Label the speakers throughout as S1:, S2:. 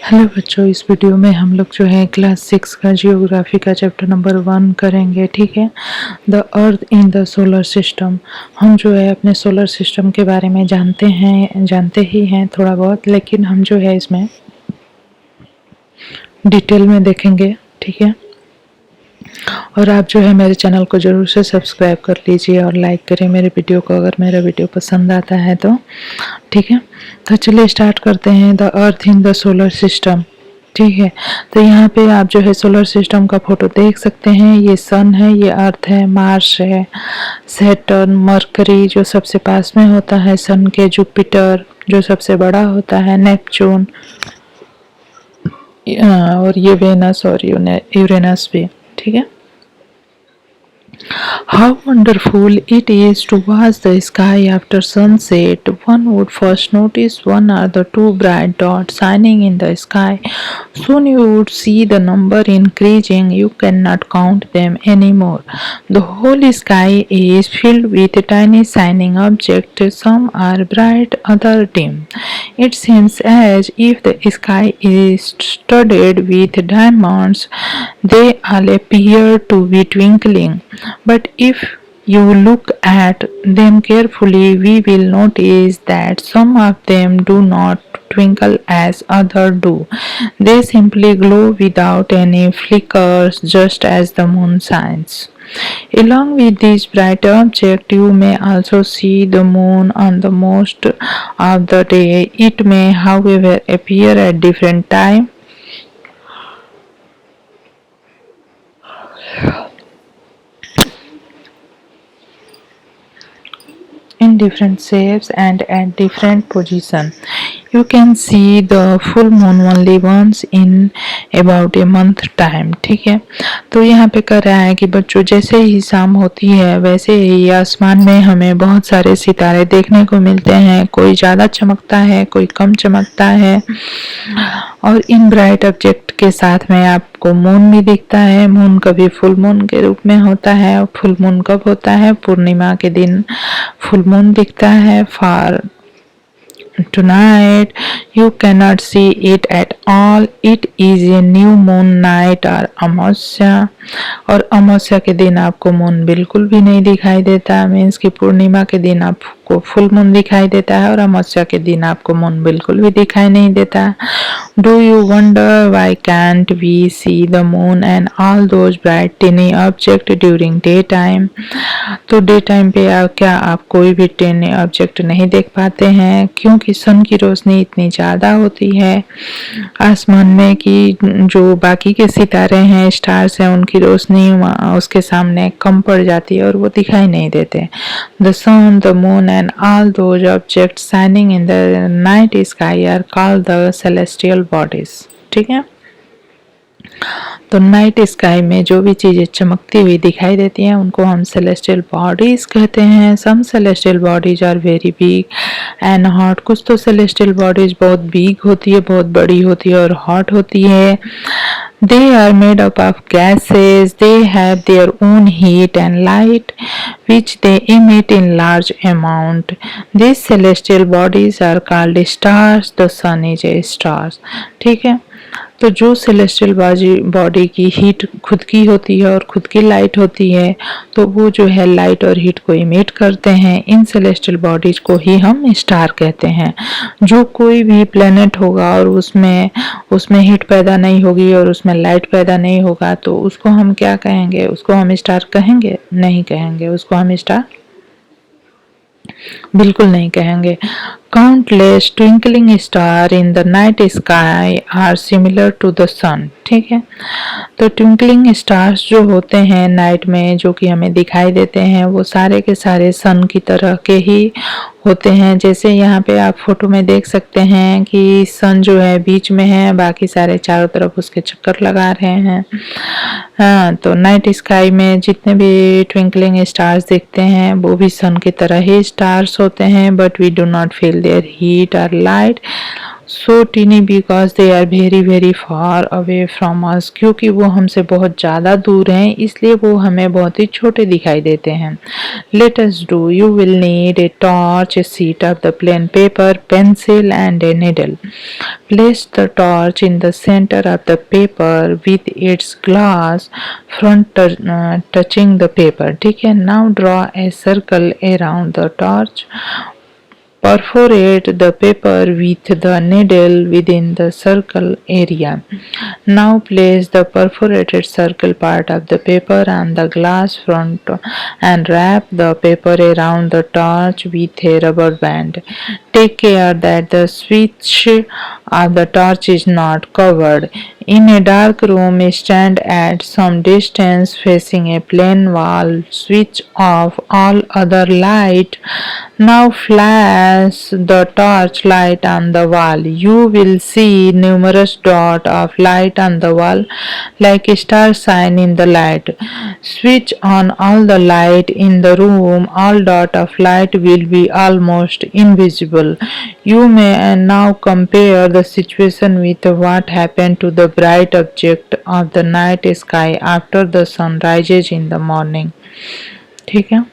S1: Hello बच्चों, इस video में हम लोग जो है क्लास 6 का जियोग्राफी का चैप्टर नंबर 1 करेंगे। ठीक है। The earth in the solar system. हम जो है अपने सोलर सिस्टम के बारे में जानते ही हैं थोड़ा बहुत, लेकिन हम जो है इसमें डिटेल में देखेंगे। ठीक है। और आप जो है मेरे चैनल को ज़रूर से सब्सक्राइब कर लीजिए और लाइक करें मेरे वीडियो को अगर मेरा वीडियो पसंद आता है तो। ठीक है। तो चलिए स्टार्ट करते हैं। The earth in the solar system. ठीक है। तो यहाँ पे आप जो है सोलर सिस्टम का फोटो देख सकते हैं। ये सन है, ये अर्थ है, मार्स है, सैटर्न, मरकरी जो सबसे पास में होता है सन के, जुपिटर जो सबसे बड़ा होता है, नेपच्यून, और ये वेनस और यूरेनस भी। ठीक है। How wonderful it is to watch the sky after sunset. One would first notice one or the two bright dots shining in the sky. Soon you would see the number increasing. You cannot count them anymore. The whole sky is filled with tiny shining objects. Some are bright, others dim. It seems as if the sky is studded with diamonds. They all appear to be twinkling. But if you look at them carefully, we will notice that some of them do not twinkle as others do. They simply glow without any flickers, just as the moon shines. Along with these bright objects, you may also see the moon on the most of the day. It may, however, appear at different times in different shapes and at different positions. You can see the full moon only once in about a month time. ठीक है। तो यहाँ पे कह रहा है कि बच्चों जैसे ही शाम होती है वैसे ही आसमान में हमें बहुत सारे सितारे देखने को मिलते हैं। कोई ज़्यादा चमकता है, कोई कम चमकता है। और इन ब्राइट ऑब्जेक्ट के साथ में आपको मून भी दिखता है। मून कभी फुल मून के रूप में होता है। और फुल मून कब होता है? पूर्णिमा के दिन फुल मून दिखता है। For tonight you cannot see it at all. It is a new moon night or अमावस्या। और अमावस्या के दिन आपको मून बिल्कुल भी नहीं दिखाई देता। मीन्स कि पूर्णिमा के दिन आपको फुल मून दिखाई देता है और अमावस्या के दिन आपको मून बिल्कुल भी दिखाई नहीं देता। Do you wonder why can't we see the moon and all those bright tiny objects during daytime? तो डे टाइम पे क्या आप कोई भी टेनी ऑब्जेक्ट नहीं देख पाते हैं? क्योंकि सन की रोशनी इतनी ज़्यादा होती है आसमान में कि जो बाकी के सितारे हैं, स्टार्स हैं, उनकी रोशनी उसके सामने कम पड़ जाती है और वो दिखाई नहीं देते। The sun, the moon and all those objects shining in the night sky are called the celestial bodies. ठीक है। तो नाइट स्काई में जो भी चीज़ें चमकती हुई दिखाई देती हैं उनको हम सेलेस्टियल बॉडीज कहते हैं। Some celestial bodies are very big and hot. कुछ तो सेलेस्टियल बॉडीज बहुत बिग होती है, बहुत बड़ी होती है और हॉट होती है। They are made up of gases. They have their own heat and light, which they emit in large amount. These celestial bodies are called stars. The sun is a star. ठीक है। तो जो celestial body की heat खुद की होती है और खुद की लाइट होती है, तो वो जो है लाइट और हीट को इमिट करते हैं। इन सेलेस्टियल बॉडीज को ही हम स्टार कहते हैं। जो कोई भी प्लेनेट होगा और उसमें हीट पैदा नहीं होगी और उसमें लाइट पैदा नहीं होगा, तो उसको हम क्या कहेंगे? उसको हम स्टार कहेंगे? नहीं कहेंगे। उसको हम स्टार बिल्कुल नहीं कहेंगे। Countless twinkling stars in the night sky are similar to the sun. ठीक है। तो ट्विंकलिंग स्टार्स जो होते हैं नाइट में, जो कि हमें दिखाई देते हैं, वो सारे के सारे सन की तरह के ही होते हैं। जैसे यहाँ पे आप फोटो में देख सकते हैं कि सन जो है बीच में है, बाकी सारे चारों तरफ उसके चक्कर लगा रहे हैं। हाँ, तो नाइट स्काई में जितने भी ट्विंकलिंग स्टार्स दिखते हैं वो भी सन की तरह ही स्टार्स होते हैं, but we do not feel their heat और light. so teeny because they are very very far away from us, क्योंकि वो हमसे बहुत ज़्यादा दूर हैं इसलिए वो हमें बहुत ही छोटे दिखाई देते हैं. Let us do. You will need a torch, a sheet of the plain paper, pencil and a needle. Place the torch in the center of the paper with its glass front touching the paper. ठीक है. Now draw a circle around the torch. Perforate the paper with the needle within the circle area. Now place the perforated circle part of the paper on the glass front and wrap the paper around the torch with a rubber band. Take care that the switch of the torch is not covered. In a dark room, stand at some distance facing a plain wall. Switch off all other light. Now flash the torch light on the wall. You will see numerous dots of light on the wall like a star sign in the light. Switch on all the light in the room. All dots of light will be almost invisible. You may now compare the situation with what happened to the bright object of the night sky after the sun rises in the morning. ठीक है.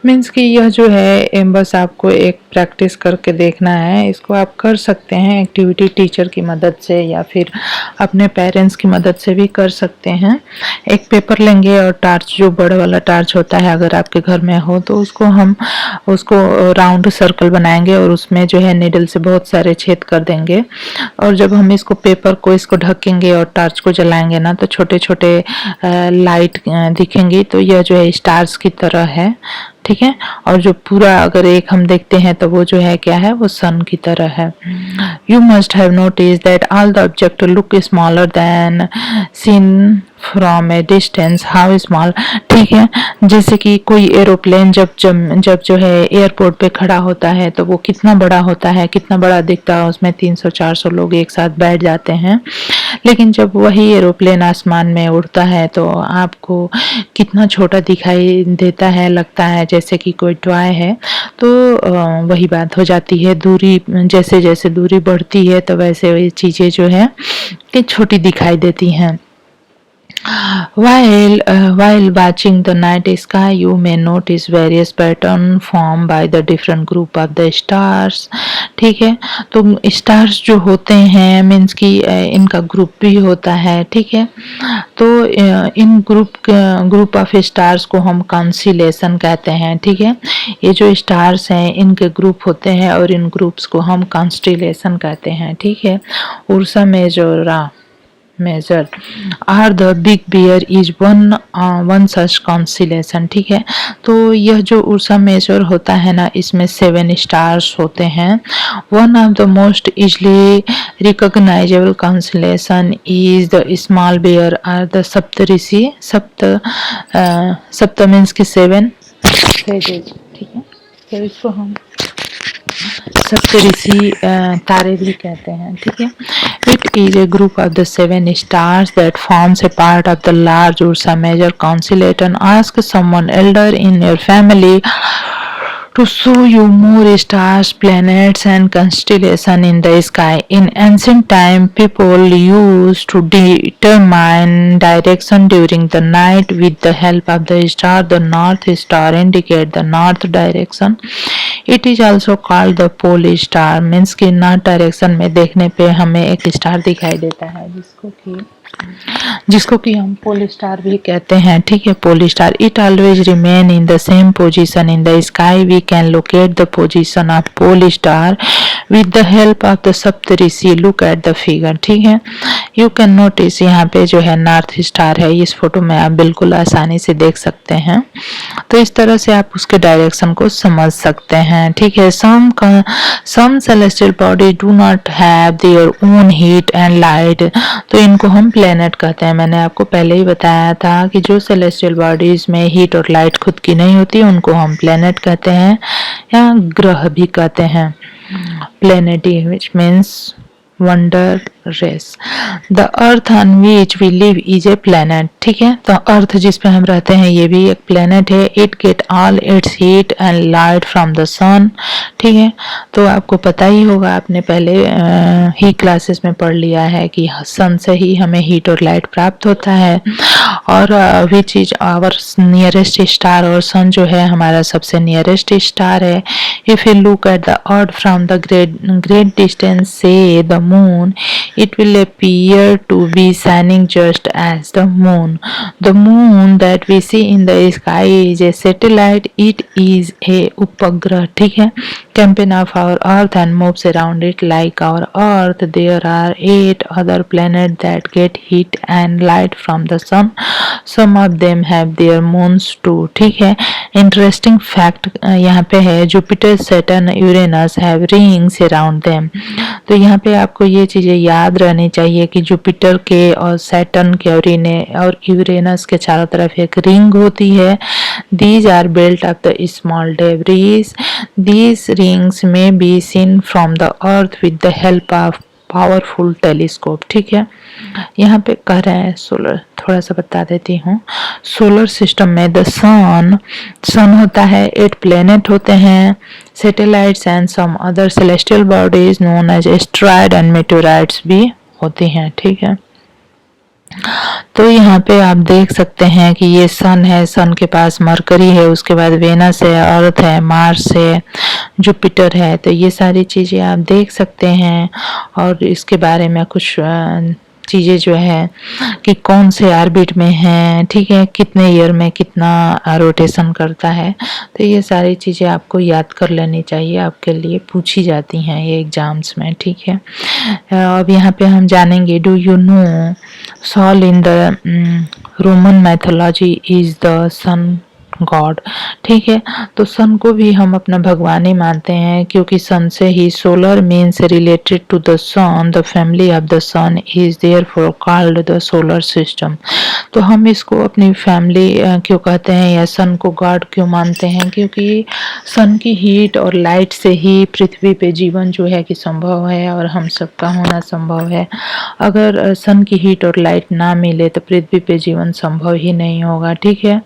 S1: Means कि यह जो है बस आपको एक practice करके देखना है. इसको आप कर सकते हैं एक्टिविटी टीचर की मदद से या फिर अपने पेरेंट्स की मदद से भी कर सकते हैं. एक पेपर लेंगे और टार्च, जो बड़ा वाला टार्च होता है अगर आपके घर में हो तो उसको राउंड सर्कल बनाएंगे और उसमें जो है नीडल से बहुत सारे छेद कर देंगे. और जब हम इसको पेपर को इसको ढकेंगे और टार्च को जलाएंगे ना तो छोटे छोटे लाइट दिखेंगी. तो यह जो है स्टार्स की तरह है. ठीक है. और जो पूरा अगर एक हम देखते हैं तो वो जो है क्या है, वो सन की तरह है. You must have notice that all the object look smaller than seen from a distance. How small. ठीक है. जैसे कि कोई एरोप्लेन जब जो है एयरपोर्ट पे खड़ा होता है तो वो कितना बड़ा होता है, कितना बड़ा दिखता है. उसमें 300-400 लोग एक साथ बैठ जाते हैं. लेकिन जब वही एरोप्लेन आसमान में उड़ता है तो आपको कितना छोटा दिखाई देता है, लगता है जैसे कि कोई टॉय है. तो वही बात हो जाती है. दूरी जैसे जैसे दूरी बढ़ती है तो वैसे वही चीज़ें जो है कि छोटी दिखाई देती हैं. While watching the night sky, you may notice various patterns formed by the different group of the stars. ठीक है. तो स्टार्स जो होते हैं मीन्स कि इनका ग्रुप भी होता है. ठीक है. तो इन ग्रुप ऑफ स्टार्स को हम कॉन्स्टेलेशन कहते हैं. ठीक है. ये जो स्टार्स हैं इनके ग्रुप होते हैं और इन ग्रुप्स को हम कॉन्स्टेलेशन कहते हैं. ठीक है. Ursa Major or the big bear is one such constellation. ठीक है. तो यह जो उर्सा मेजर होता है ना, इसमें 7 स्टार्स होते हैं. One of the most easily recognisable constellation is the small bear or the Saptarishi. सप्त मीन्स की 7 सेजेस. ठीक है. तो इसको हम सप्तऋषि तारे भी कहते हैं. ठीक है. It is a group of the 7 stars that forms a part of the large Ursa Major constellation. Ask someone elder in your family to show you more stars, planets and constellations in the sky. In ancient time, people used to determine direction during the night with the help of the star. The North Star indicates the north direction. It is also called the pole star. Means कि north direction में देखने पे हमें एक star दिखाई देता है जिसको कि हम पोल स्टार भी कहते हैं. ठीक है. Pole star. It always remain in the same position in the sky. We can locate the position of pole star with the help of the Saptarishi. Look at the figure. ठीक है. You can notice यहाँ पे जो है north star है. इस photo में आप बिल्कुल आसानी से देख सकते हैं. तो इस तरह से आप उसके डायरेक्शन को समझ सकते हैं. ठीक है. some celestial bodies do not have their own heat and light. तो इनको हम प्लेनेट कहते हैं. मैंने आपको पहले ही बताया था कि जो सेलेस्टियल बॉडीज में हीट और लाइट खुद की नहीं होती उनको हम प्लेनेट कहते हैं या ग्रह भी कहते हैं. प्लेनेटी which means wondrous. The earth on which we live is a planet. ठीक है, तो अर्थ जिस पे हम रहते हैं ये भी एक प्लेनेट है. It get all its heat and light from the sun. ठीक है, तो आपको पता ही होगा, आपने पहले ही क्लासेस में पढ़ लिया है कि सन से ही हमें हीट और लाइट प्राप्त होता है. और which is our nearest star, और सन जो है हमारा सबसे नियरेस्ट स्टार है. If you look at the earth from the great distance, say the moon, it will appear to be shining just as the moon. The moon that we see in the sky is a satellite. It is a upagrah. ठीक है, companion of our earth and moves around it like our earth. There are 8 other planets that get heat and light from the sun. Some of them have their moons too. ठीक है, interesting fact यहाँ पे है, Jupiter, Saturn, Uranus have rings around them. तो यहाँ पे आपको ये चीज़ें याद रहनी चाहिए कि जुपिटर के और सैटर्न के और यूरेनस के चारों तरफ एक रिंग होती है. These are built of the small debris. These rings may be seen from the earth with the help of powerful telescope. ठीक है, यहाँ पे कह रहे हैं सोलर, थोड़ा सा बता देती हूँ. सोलर सिस्टम में द सन होता है, 8 प्लेनेट होते हैं, satellites and some other celestial bodies known as asteroid and meteorites भी होती हैं. ठीक है, तो यहाँ पे आप देख सकते हैं कि ये सन है, सन के पास मरकरी है, उसके बाद वेनस है, अर्थ है, मार्स है, जुपिटर है. तो ये सारी चीज़ें आप देख सकते हैं. और इसके बारे में कुछ चीज़ें जो है कि कौन से ऑर्बिट में है, ठीक है, कितने ईयर में कितना रोटेशन करता है. तो ये सारी चीज़ें आपको याद कर लेनी चाहिए, आपके लिए पूछी जाती हैं ये एग्जाम्स में. ठीक है, अब यहाँ पे हम जानेंगे, do you know Sol in the Roman mythology is the sun god. ठीक है, तो सन को भी हम अपना भगवान ही मानते हैं, क्योंकि सन से ही solar means related to the sun. The family of the sun is therefore called the solar system. तो हम इसको अपनी फैमिली क्यों कहते हैं या सन को गॉड क्यों मानते हैं, क्योंकि सन की हीट और लाइट से ही पृथ्वी पे जीवन जो है कि संभव है और हम सबका होना संभव है. अगर सन की हीट और लाइट ना मिले तो पृथ्वी पे जीवन संभव ही नहीं होगा. ठीक है,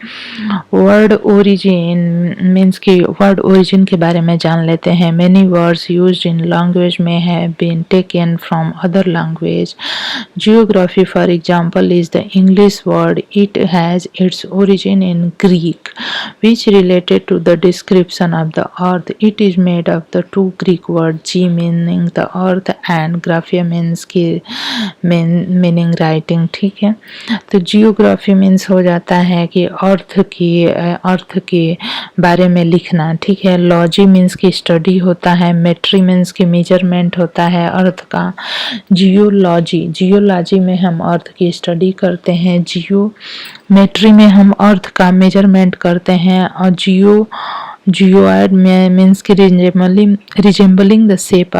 S1: वर्ड ओरिजिन मीन्स कि वर्ड ओरिजिन के बारे में जान लेते हैं. Many words used in language में have been taken from other language. Geography for example is the English word. It has its origin in Greek, which related to the description of the earth. It is made of the two Greek words, G meaning the earth and graphia meaning writing. ठीक है, तो geography means हो जाता है कि अर्थ के बारे में लिखना. ठीक है, लॉजी मीन्स की स्टडी होता है, मेट्री मीन्स की मेजरमेंट होता है अर्थ का. जियोलॉजी में हम अर्थ की स्टडी करते हैं, जियोमेट्री में हम अर्थ का मेजरमेंट करते हैं, और जियोइड में मीन्स की रिजेंबलिंग द शेप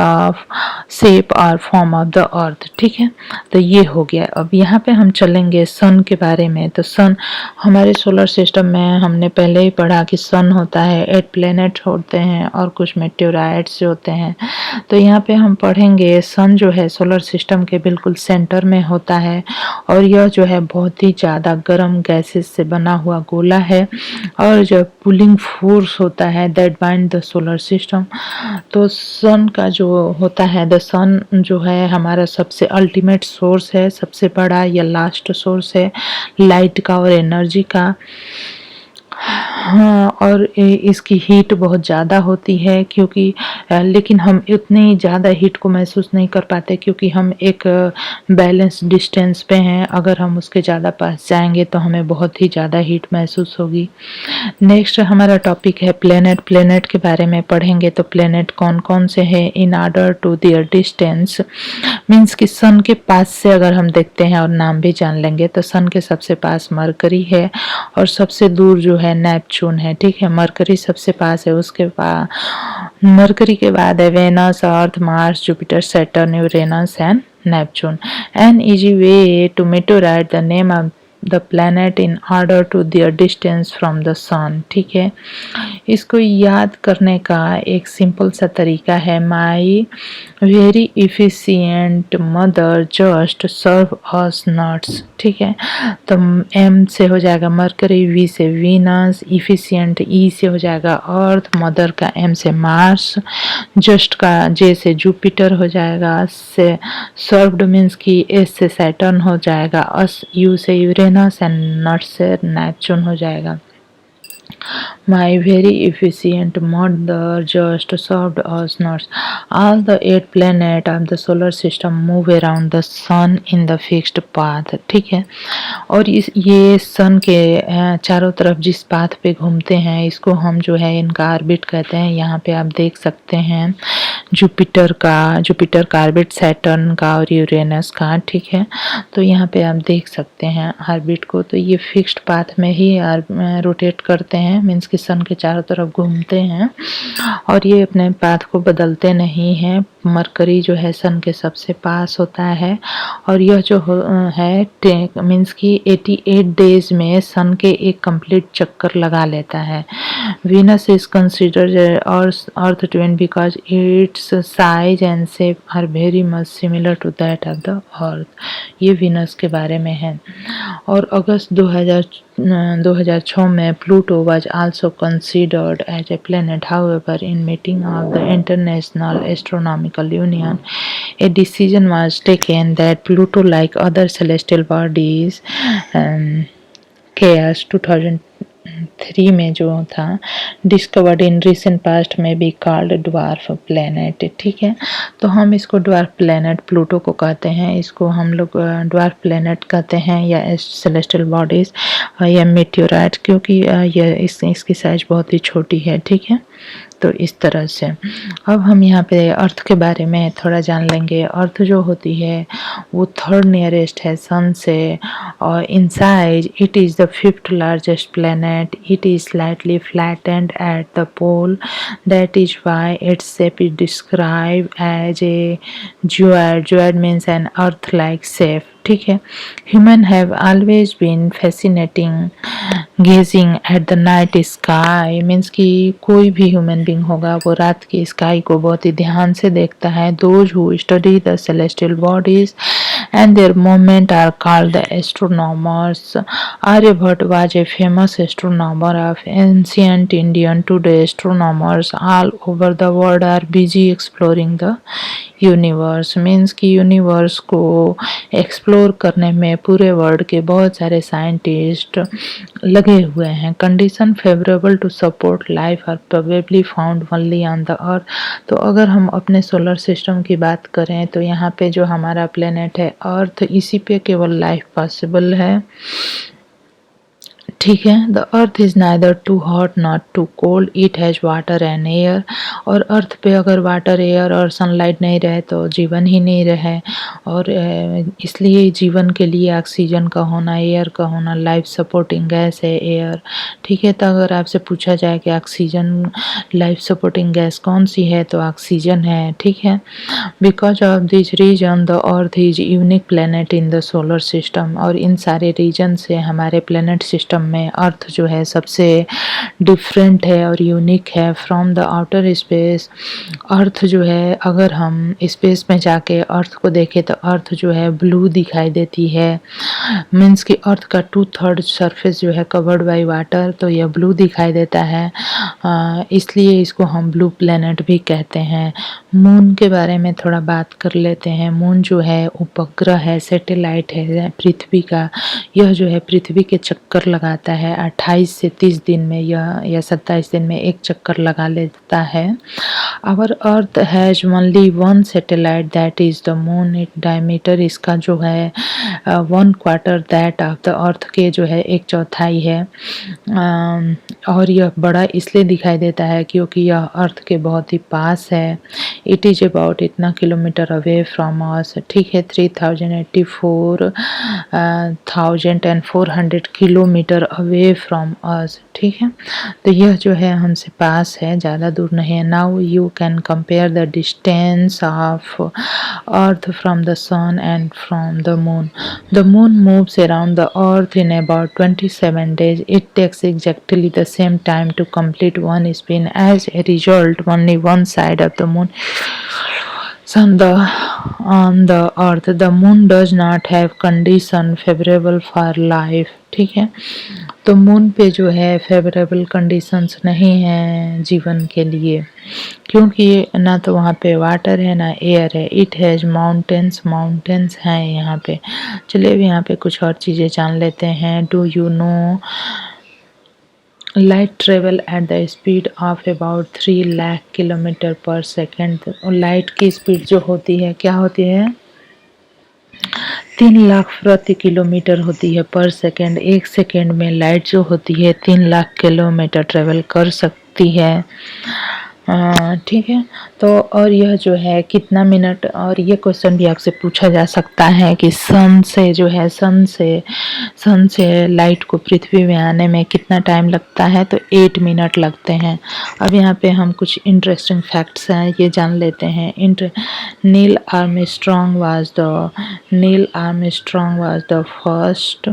S1: और फॉर्म ऑफ द अर्थ. ठीक है, तो ये हो गया. अब यहाँ पे हम चलेंगे सन के बारे में. तो सन हमारे सोलर सिस्टम में हमने पहले ही पढ़ा कि सन होता है, 8 प्लेनेट होते हैं और कुछ मेटेओराइट्स होते हैं. तो यहाँ पे हम पढ़ेंगे सन जो है सोलर सिस्टम के बिल्कुल सेंटर में होता है, और यह जो है बहुत ही ज़्यादा गर्म गैसेस से बना हुआ गोला है, और जो पुलिंग फोर्स होता है that bind the solar system. तो सन का जो होता है, द सन जो है हमारा सबसे अल्टीमेट सोर्स है, सबसे बड़ा या लास्ट सोर्स है लाइट का और एनर्जी का. हाँ, और इसकी हीट बहुत ज़्यादा होती है, क्योंकि लेकिन हम इतनी ज़्यादा हीट को महसूस नहीं कर पाते, क्योंकि हम एक बैलेंस डिस्टेंस पे हैं. अगर हम उसके ज़्यादा पास जाएंगे तो हमें बहुत ही ज़्यादा हीट महसूस होगी. नेक्स्ट हमारा टॉपिक है प्लेनेट. प्लेनेट के बारे में पढ़ेंगे. तो प्लेनेट कौन कौन से हैं in order to their distance means कि सन के पास से अगर हम देखते हैं और नाम भी जान लेंगे, तो सन के सबसे पास मरकरी है, और सबसे दूर जो है नेपच्यून है. ठीक है, मरकरी सबसे पास है, उसके बाद मरकरी के बाद है Venus, Earth, Mars, Jupiter, Saturn, Uranus and Neptune. An easy way to meteorite the name of the planet in order to their distance from the sun. ठीक है, इसको याद करने का एक सिंपल सा तरीका है, my very efficient mother just serve us nuts. ठीक है, तो एम से हो जाएगा मरकरी, वी से वीनस, इफिशिएंट ई से हो जाएगा अर्थ, मदर का एम से मार्स, जस्ट का जे से जुपिटर हो जाएगा, से सर्व्ड मीन्स की एस से सैटर्न हो जाएगा, अस यू से यूरेनस एंड नट्स से नेपच्यून हो जाएगा। My very efficient mother just served us nuts. All the 8 planets of the solar system move around the sun in the fixed path. ठीक है, और ये सन के चारों तरफ जिस पाथ पे घूमते हैं इसको हम जो है इनका ऑर्बिट कहते हैं। यहाँ पे आप देख सकते हैं जुपिटर का ऑर्बिट, सैटर्न का और यूरेनस का। ठीक है, तो यहाँ पे आप देख सकते हैं ऑर्बिट को। तो ये फिक्स्ड पाथ में ही रोटेट करते हैं, मीन्स कि सन के चारों तरफ घूमते हैं और ये अपने पाथ को बदलते नहीं हैं। मरकरी जो है सन के सबसे पास होता है और यह जो है मीन्स कि 88 डेज में सन के एक कंप्लीट चक्कर लगा लेता है। Venus is considered earth twin because its size and shape are very much similar to that of the earth. ये वीनस के बारे में है। और अगस्त 2006 में Pluto was also considered as a planet. However, in meeting of the International Astronomical Union, a decision was taken that Pluto, like other celestial bodies, chaos 2003 में जो था डिस्कवर्ड इन रिसेंट पास्ट में बी कॉल्ड ड्वार्फ प्लेनेट। ठीक है, तो हम इसको dwarf planet Pluto को कहते हैं, इसको हम लोग ड्वार्फ प्लेनेट कहते हैं या सेलेस्टियल बॉडीज या मेटियोराइट, क्योंकि इसकी साइज बहुत ही छोटी है। ठीक है, तो इस तरह से अब हम यहाँ पे अर्थ के बारे में थोड़ा जान लेंगे। अर्थ जो होती है वो थर्ड नियरेस्ट है सन से और in size it is the fifth largest planet. It is slightly flattened at the pole, that is why its shape is describe as a geoid. Geoid means an earth like shape. ठीक है, human have always been fascinating gazing at the night sky, means कि कोई भी human being होगा वो रात की sky को बहुत ही ध्यान से देखता है। Those who study the celestial bodies and their movement are called the astronomers. Aryabhata was a famous astronomer of ancient Indian. Today astronomers all over the world are busy exploring the universe, means कि universe को explore करने में पूरे world के बहुत सारे scientist लगे हुए हैं। Condition favourable to support life are probably found only on the earth. तो अगर हम अपने सोलर सिस्टम की बात करें तो यहाँ पे जो हमारा प्लेनेट है अर्थ, इसी पे केवल लाइफ पॉसिबल है। ठीक है, the earth is neither too hot not too cold, it has water and air. और अर्थ पे अगर वाटर, एयर और सनलाइट नहीं रहे तो जीवन ही नहीं रहे, और इसलिए जीवन के लिए ऑक्सीजन का होना, एयर का होना, लाइफ सपोर्टिंग गैस है एयर। ठीक है, तो अगर आपसे पूछा जाए कि ऑक्सीजन लाइफ सपोर्टिंग गैस कौन सी है तो ऑक्सीजन है। ठीक है, because of this reason the earth is unique planet in the solar system. और इन सारे रीजन से हमारे प्लेनेट सिस्टम में अर्थ जो है सबसे डिफरेंट है और यूनिक है फ्रॉम द आउटर स्पेस। अर्थ जो है, अगर हम स्पेस में जाके अर्थ को देखें तो अर्थ जो है ब्लू दिखाई देती है, मीन्स कि अर्थ का 2/3 सरफेस जो है कवर्ड बाय वाटर, तो यह ब्लू दिखाई देता है, इसलिए इसको हम ब्लू प्लेनेट भी कहते हैं। मून के बारे में थोड़ा बात कर लेते हैं। मून जो है उपग्रह है, सैटेलाइट है पृथ्वी का। यह जो है पृथ्वी के चक्कर लगाता है 28 से 30 दिन में, यह या 27 दिन में एक चक्कर लगा लेता है। Our earth has only one satellite that is the moon. It diameter इसका जो है 1/4 दैट ऑफ द अर्थ के जो है 1/4 है। और यह बड़ा इसलिए दिखाई देता है क्योंकि यह अर्थ के बहुत ही पास है। इट इज अबाउट इतना किलोमीटर अवे फ्रॉम अस, ठीक है, 3,084,400 किलोमीटर अवे फ्रॉम अस, ठीक है। तो यह जो है हमसे पास है, ज़्यादा दूर नहीं है। Now you can compare the distance of earth from the sun and from the moon. The moon moves around the earth in about 27 days. It takes exactly the same time to complete one spin. As a result, only one side of the moon on the earth. The moon does not have condition favorable for life, ठीक है। तो moon पे जो है favourable conditions नहीं है जीवन के लिए, क्योंकि ना तो वहाँ पे वाटर है ना एयर है। इट हैज़ माउंटेन्स हैं यहाँ पे। चलिए अब यहाँ पे कुछ और चीज़ें जान लेते हैं। Do you no light travel at the speed of about 3 lakh kilometre पर सेकेंड। लाइट की स्पीड जो होती है क्या होती है? 3 लाख प्रति किलोमीटर होती है पर सेकेंड। एक सेकेंड में लाइट जो होती है 3 लाख किलोमीटर ट्रेवल कर सकती है, ठीक है। तो और यह जो है कितना मिनट, और ये क्वेश्चन भी आपसे पूछा जा सकता है कि सन से जो है सन से लाइट को पृथ्वी में आने में कितना टाइम लगता है, तो 8 मिनट लगते हैं। अब यहाँ पे हम कुछ इंटरेस्टिंग फैक्ट्स हैं ये जान लेते हैं। Neil Armstrong was the first,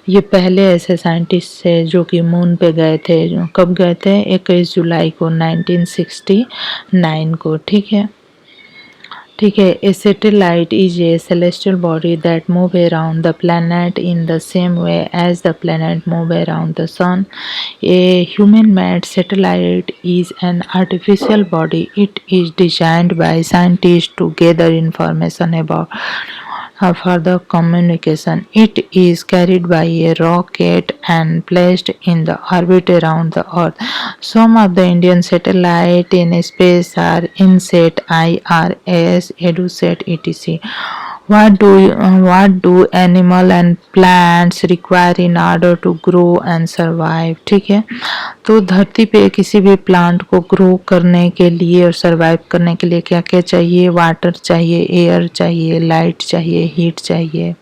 S1: ये पहले ऐसे साइंटिस्ट थे जो कि मून पे गए थे। जो कब गए थे? 21 जुलाई को 1969 को, ठीक है। A satellite is a celestial body that move around the planet in the same way as the planet move around the sun. A human made satellite is an artificial body. It is designed by scientist to gather information about further communication. It is carried by a rocket and placed in the orbit around the Earth. Some of the Indian satellites in space are INSAT, IRS, EduSat, etc. What do animal and plants require in order to grow and survive? ठीक है। तो धरती पे किसी भी plant को grow करने के लिए और सरवाइव करने के लिए क्या क्या चाहिए? वाटर चाहिए, एयर चाहिए, लाइट चाहिए, हीट चाहिए।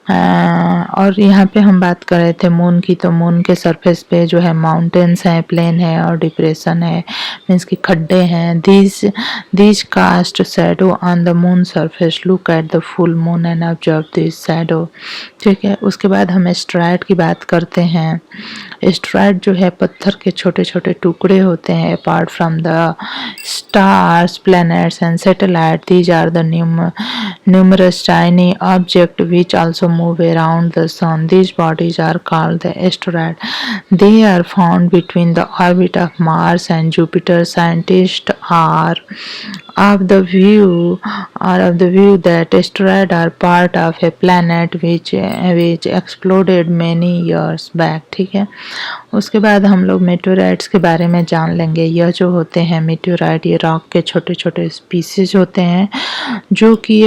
S1: और यहाँ पे हम बात कर रहे थे मून की, तो मून के सरफेस पे जो है माउंटेन्स हैं, प्लेन है और डिप्रेशन है, मीन्स कि खड्डे हैं। This cast shadow on the moon surface. Look at the full moon and observe this shadow, ठीक है। उसके बाद हम एस्टेरॉयड की बात करते हैं। एस्टेरॉयड जो है पत्थर के छोटे छोटे टुकड़े होते हैं। Apart from the stars, planets and satellite, these are the numerous tiny objects which also move around the sun. These bodies are called the asteroids. They are found between the orbit of Mars and Jupiter. Scientists are of the view that asteroids are part of a planet which exploded many years back, ठीक है। उसके बाद हम लोग मेटेओराइट्स के बारे में जान लेंगे। यह जो होते हैं मेटेओराइट, ये रॉक के छोटे छोटे स्पीसीज होते हैं जो कि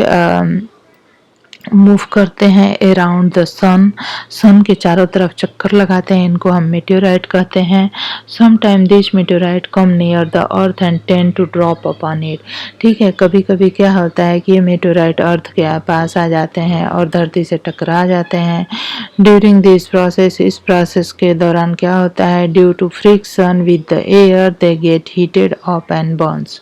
S1: मूव करते हैं अराउंड द सन के चारों तरफ चक्कर लगाते हैं। इनको हम मेटेओराइट कहते हैं। Some time this meteorite come near the earth and tend to drop upon it, ठीक है। कभी कभी क्या होता है कि ये मेटेओराइट अर्थ के पास आ जाते हैं और धरती से टकरा जाते हैं। ड्यूरिंग दिस प्रोसेस, इस प्रोसेस के दौरान क्या होता है? Due to friction with the air they get heated up and burns,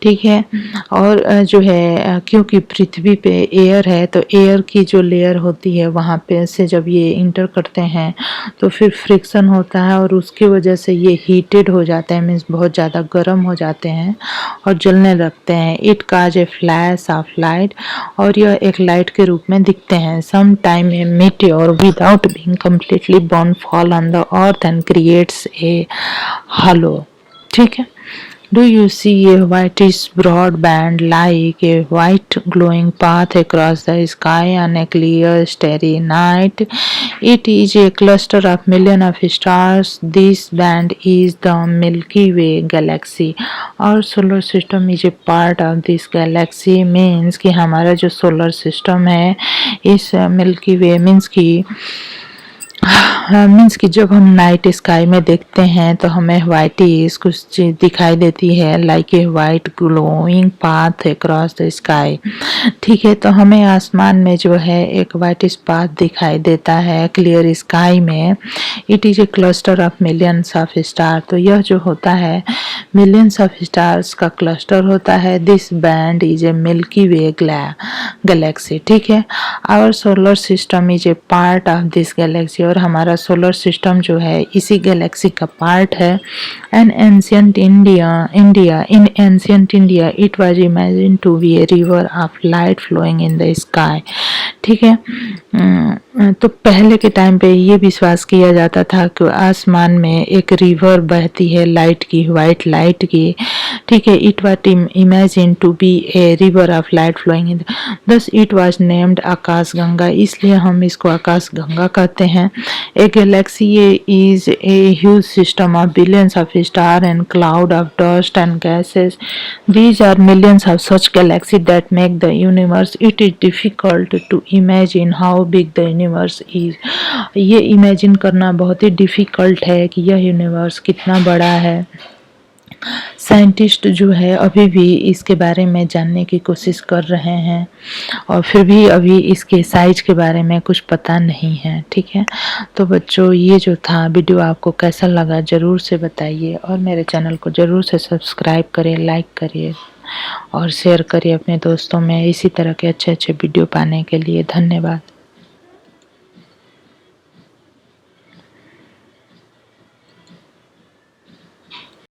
S1: ठीक है। और जो है क्योंकि पृथ्वी पे एयर है, तो एयर की जो लेयर होती है वहाँ पे से जब ये इंटर करते हैं तो फिर फ्रिक्शन होता है और उसकी वजह से ये हीटेड हो जाते हैं, मीन्स बहुत ज़्यादा गर्म हो जाते हैं और जलने लगते हैं। It cause a flash of light, और यह एक लाइट के रूप में दिखते हैं। Some time a meteor without being completely burn fall on the earth and creates a hollow, ठीक है। Do you see a whitish broad band like a white glowing path across the sky on a clear starry night? It is a cluster of millions of stars. This band is the Milky Way galaxy. Our solar system is a part of this galaxy. Means कि हमारा जो solar system है इस Milky Way means कि means कि जब हम night sky में देखते हैं तो हमें व्हाइटिश कुछ चीज दिखाई देती है, like a white glowing path across the sky. ठीक है, तो हमें आसमान में जो है एक व्हाइटिश पाथ दिखाई देता है क्लियर स्काई में। It is a cluster of millions of star. तो यह जो होता है मिलियंस ऑफ स्टार्स का क्लस्टर होता है। This band is a Milky Way galaxy. ठीक है, our solar system is a part of this galaxy. और हमारा सोलर सिस्टम जो है इसी गैलेक्सी का पार्ट है। An ancient India in ancient India it was imagine to be a river of light flowing in the sky. ठीक है, तो पहले के टाइम पे ये विश्वास किया जाता था कि आसमान में एक रिवर बहती है लाइट की, वाइट लाइट की। ठीक है, it was imagine to be a river of light flowing in, thus it was named Akash Ganga, इसलिए हम इसको आकाश गंगा कहते हैं। A galaxy is a huge system of billions of star and cloud of dust and gases. These are millions of such galaxies that make the universe. It is difficult to imagine how big the universe is. ये imagine करना बहुत ही difficult है कि यह universe कितना बड़ा है। Scientist जो है अभी भी इसके बारे में जानने की कोशिश कर रहे हैं और फिर भी अभी इसके साइज के बारे में कुछ पता नहीं है। ठीक है, तो बच्चों ये जो था वीडियो आपको कैसा लगा ज़रूर से बताइए और मेरे चैनल को ज़रूर से सब्सक्राइब करिए, लाइक करिए और शेयर करिए अपने दोस्तों में। इसी तरह के अच्छे अच्छे वीडियो पाने के लिए धन्यवाद।